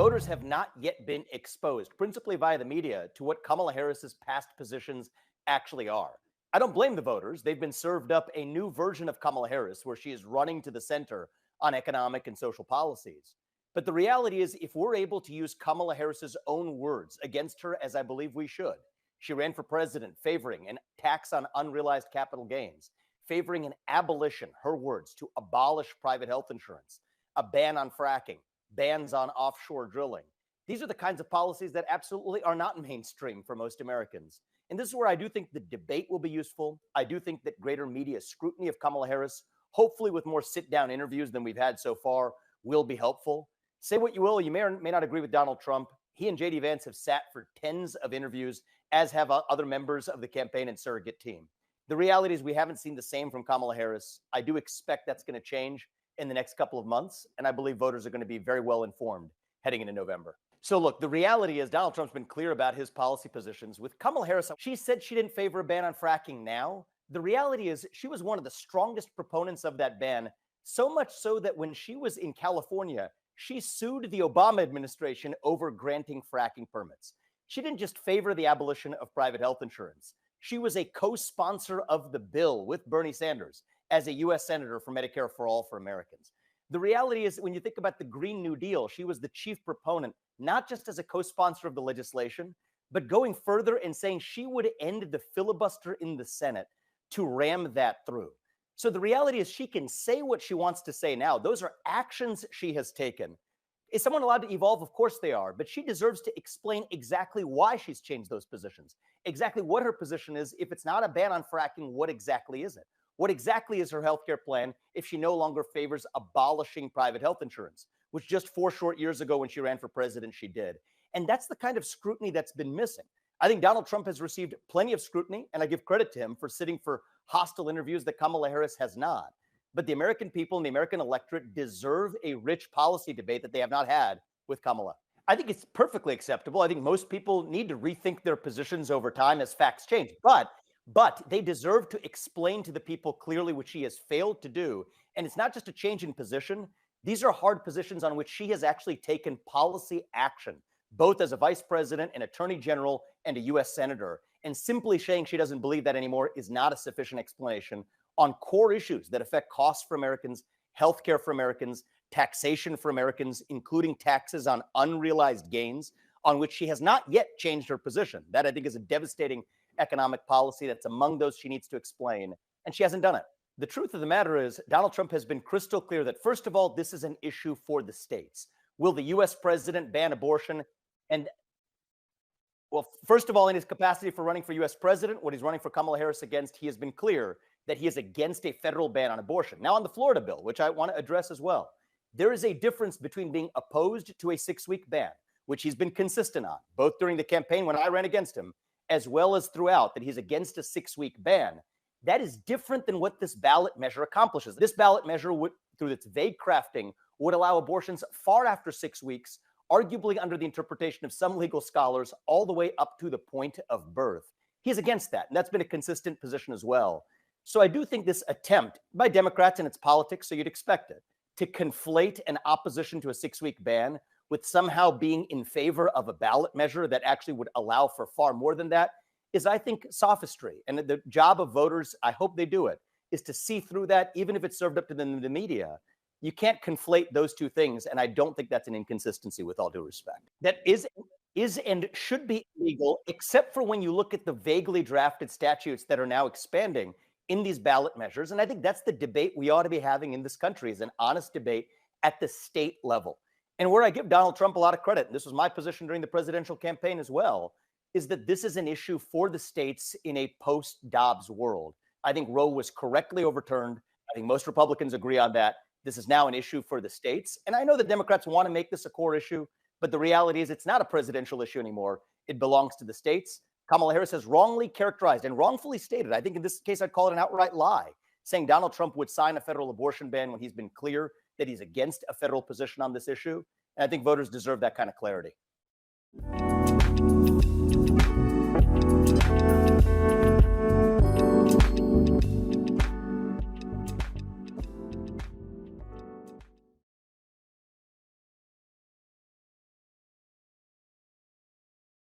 voters have not yet been exposed, principally via the media, to what Kamala Harris's past positions actually are. I don't blame the voters. They've been served up a new version of Kamala Harris where she is running to the center on economic and social policies. But the reality is, if we're able to use Kamala Harris's own words against her, as I believe we should, she ran for president favoring an tax on unrealized capital gains, favoring an abolition, her words, to abolish private health insurance, a ban on fracking, bans on offshore drilling. These are the kinds of policies that absolutely are not mainstream for most Americans. And this is where I do think the debate will be useful. I do think that greater media scrutiny of Kamala Harris, hopefully with more sit-down interviews than we've had so far, will be helpful. Say what you will, you may or may not agree with Donald Trump. He and J.D. Vance have sat for tens of interviews, as have other members of the campaign and surrogate team. The reality is we haven't seen the same from Kamala Harris. I do expect that's going to change in the next couple of months, and I believe voters are going to be very well informed heading into November. So look, the reality is Donald Trump's been clear about his policy positions. With Kamala Harris, she said she didn't favor a ban on fracking now. The reality is she was one of the strongest proponents of that ban, so much so that when she was in California, she sued the Obama administration over granting fracking permits. She didn't just favor the abolition of private health insurance. She was a co-sponsor of the bill with Bernie Sanders as a U.S. Senator for Medicare for All for Americans. The reality is, when you think about the Green New Deal, she was the chief proponent, not just as a co-sponsor of the legislation, but going further and saying she would end the filibuster in the Senate to ram that through. So the reality is she can say what she wants to say now. Those are actions she has taken. Is someone allowed to evolve? Of course they are, but she deserves to explain exactly why she's changed those positions, exactly what her position is. If it's not a ban on fracking, what exactly is it? What exactly is her healthcare plan if she no longer favors abolishing private health insurance, which just 4 short years ago when she ran for president, she did? And that's the kind of scrutiny that's been missing. I think Donald Trump has received plenty of scrutiny, and I give credit to him for sitting for hostile interviews that Kamala Harris has not. But the American people and the American electorate deserve a rich policy debate that they have not had with Kamala. I think it's perfectly acceptable. I think most people need to rethink their positions over time as facts change. But they deserve to explain to the people clearly what she has failed to do. And it's not just a change in position. These are hard positions on which she has actually taken policy action, both as a vice president, an attorney general, and a U.S. senator. And simply saying she doesn't believe that anymore is not a sufficient explanation on core issues that affect costs for Americans, healthcare for Americans, taxation for Americans, including taxes on unrealized gains, on which she has not yet changed her position. That, I think, is a devastating economic policy that's among those she needs to explain, and she hasn't done it. The truth of the matter is Donald Trump has been crystal clear that, first of all, this is an issue for the states. Will the U.S. president ban abortion? And, well, first of all, in his capacity for running for U.S. president, what he's running for Kamala Harris against, he has been clear that he is against a federal ban on abortion. Now, on the Florida bill, which I want to address as well, there is a difference between being opposed to a 6-week ban, which he's been consistent on, both during the campaign when I ran against him, as well as throughout, that he's against a 6-week ban. That is different than what this ballot measure accomplishes. This ballot measure, would, through its vague crafting, would allow abortions far after 6 weeks, arguably under the interpretation of some legal scholars, all the way up to the point of birth. He's against that, and that's been a consistent position as well. So I do think this attempt by Democrats and its politics, so you'd expect it, to conflate an opposition to a 6-week ban with somehow being in favor of a ballot measure that actually would allow for far more than that is, I think, sophistry. And the job of voters, I hope they do it, is to see through that, even if it's served up to them in the media. You can't conflate those two things, and I don't think that's an inconsistency, with all due respect. That is and should be illegal, except for when you look at the vaguely drafted statutes that are now expanding in these ballot measures. And I think that's the debate we ought to be having in this country, is an honest debate at the state level. And where I give Donald Trump a lot of credit, and this was my position during the presidential campaign as well, is that this is an issue for the states in a post-Dobbs world. I think Roe was correctly overturned. I think most Republicans agree on that. This is now an issue for the states. And I know the Democrats want to make this a core issue, but the reality is it's not a presidential issue anymore. It belongs to the states. Kamala Harris has wrongly characterized and wrongfully stated, I think in this case I'd call it an outright lie, saying Donald Trump would sign a federal abortion ban when he's been clear that he's against a federal position on this issue. And I think voters deserve that kind of clarity.